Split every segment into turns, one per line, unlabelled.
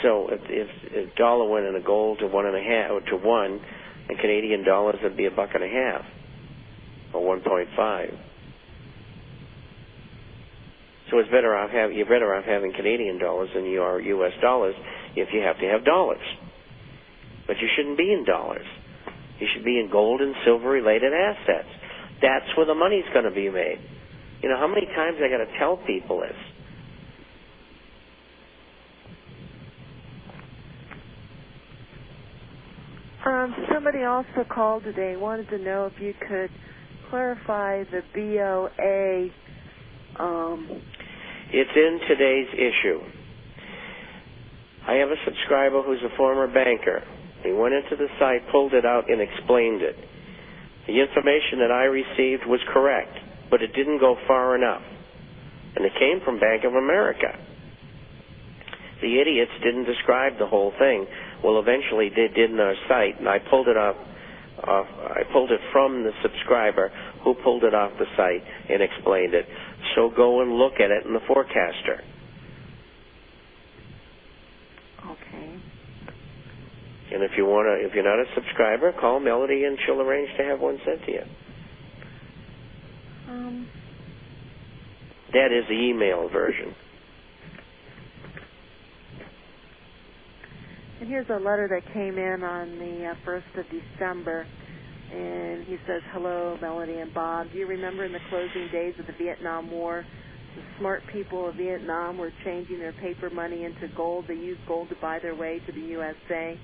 So if dollar went in a gold to 1.5 or to 1, and Canadian dollars would be $1.50 or 1.5. So you're better off having Canadian dollars than you are U.S. dollars if you have to have dollars. But you shouldn't be in dollars. You should be in gold and silver-related assets. That's where the money's going to be made. You know, how many times I got to tell people this?
Somebody also called today, wanted to know if you could clarify the BOA.
It's in today's issue. I have a subscriber who's a former banker. He went into the site, pulled it out, and explained it. The information that I received was correct, but it didn't go far enough. And it came from Bank of America. The idiots didn't describe the whole thing. Well, eventually they did in our site, and I pulled it I pulled it from the subscriber who pulled it off the site and explained it. So go and look at it in the forecaster.
Okay.
And if you're not a subscriber, call Melody and she'll arrange to have one sent to you. That is the email version.
And here's a letter that came in on the 1st of December, and he says, "Hello, Melody and Bob. Do you remember in the closing days of the Vietnam War, the smart people of Vietnam were changing their paper money into gold? They used gold to buy their way to the USA.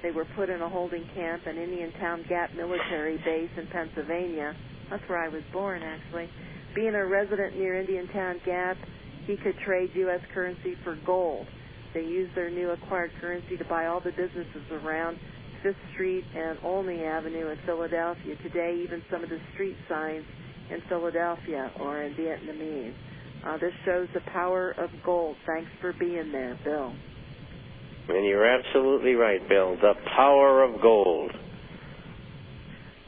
They were put in a holding camp at Indiantown Gap military base in Pennsylvania." That's where I was born, actually. "Being a resident near Indiantown Gap, he could trade U.S. currency for gold. They used their new acquired currency to buy all the businesses around 5th Street and Olney Avenue in Philadelphia. Today, even some of the street signs in Philadelphia are in Vietnamese. This shows the power of gold. Thanks for being there, Bill."
And you're absolutely right, Bill. The power of gold.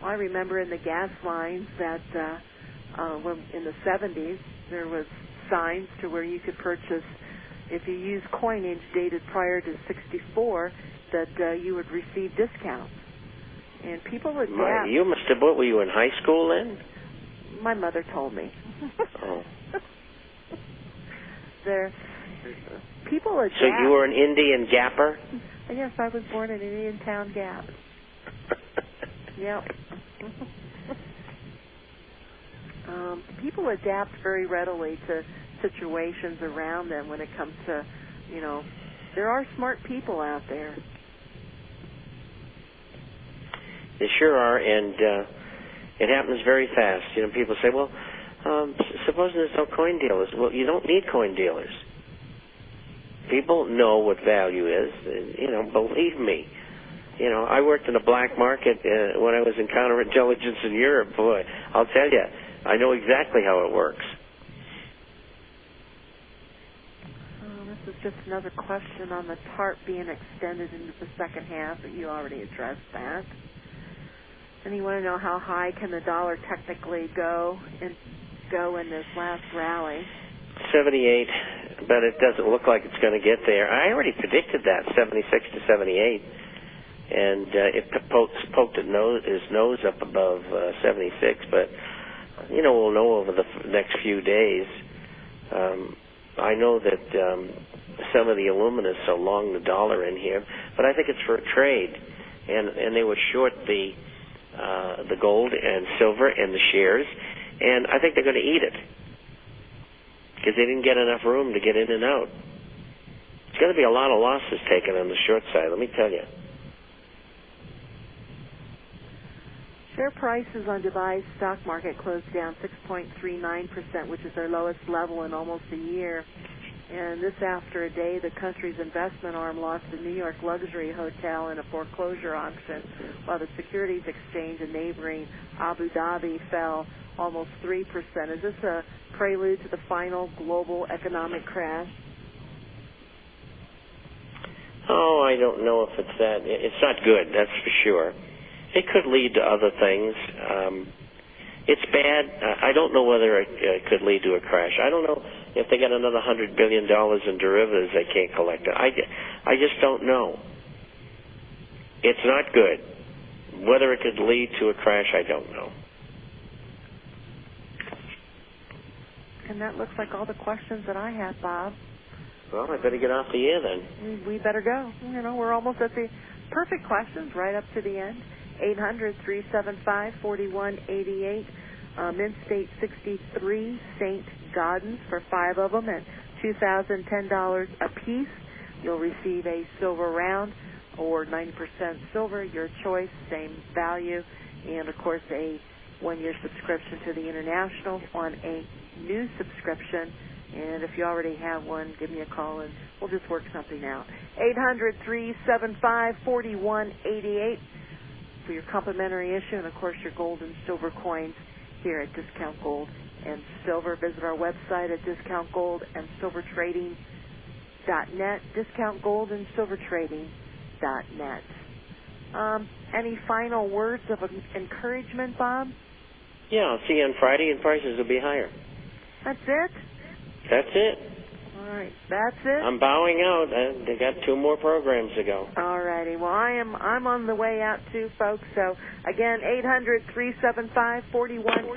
I remember in the gas lines that when in the 70s, there was signs to where you could purchase, if you use coinage dated prior to 64, that you would receive discounts. And people would adapt.
You must have, what were you in high school then?
My mother told me.
Oh.
People adapt.
So you were an Indian Gapper?
Yes, I was born in Indiantown Gap. Yep. People adapt very readily to situations around them when it comes to, there are smart people out there.
They sure are, and it happens very fast. People say, well, suppose there's no coin dealers. Well, you don't need coin dealers. People know what value is, and, believe me. I worked in the black market when I was in counterintelligence in Europe. Boy, I'll tell you, I know exactly how it works.
This is just another question on the TARP being extended into the second half, but you already addressed that. And you want to know how high can the dollar technically go in this last rally?
78, but it doesn't look like it's going to get there. I already predicted that, 76 to 78. And it poked his nose up above 76, but, we'll know over the next few days. I know that some of the aluminists are long the dollar in here, but I think it's for a trade. And they were short the gold and silver and the shares, and I think they're going to eat it because they didn't get enough room to get in and out. It's going to be a lot of losses taken on the short side, let me tell you.
Share prices on Dubai's stock market closed down 6.39%, which is their lowest level in almost a year. And this after a day the country's investment arm lost a New York luxury hotel in a foreclosure auction, while the Securities Exchange in neighboring Abu Dhabi fell almost 3%. Is this a prelude to the final global economic crash?
Oh, I don't know if it's that. It's not good, that's for sure. It could lead to other things. It's bad. I don't know whether it could lead to a crash. I don't know if they got another $100 billion in derivatives they can't collect. I just don't know. It's not good. Whether it could lead to a crash, I don't know.
And that looks like all the questions that I have, Bob.
Well, I better get off the air then.
We better go. You know, we're almost at the perfect questions right up to the end. 800-375-4188. Mint State 63, St. Gaudens for 5 of them at $2,010 a piece. You'll receive a silver round or 90% silver, your choice, same value, and of course a 1-year subscription to the International on a new subscription. And if you already have one, give me a call and we'll just work something out. 800-375-4188 for your complimentary issue and of course your gold and silver coins here at Discount Gold and Silver. Visit our website at discountgoldandsilvertrading.net, discountgoldandsilvertrading.net. Any final words of encouragement, Bob?
Yeah, I'll see you on Friday and prices will be higher.
That's it?
That's it.
All right, that's it.
I'm bowing out. They got 2 more programs to go.
All righty. Well, I'm on the way out too, folks. So again, 800-375-4188.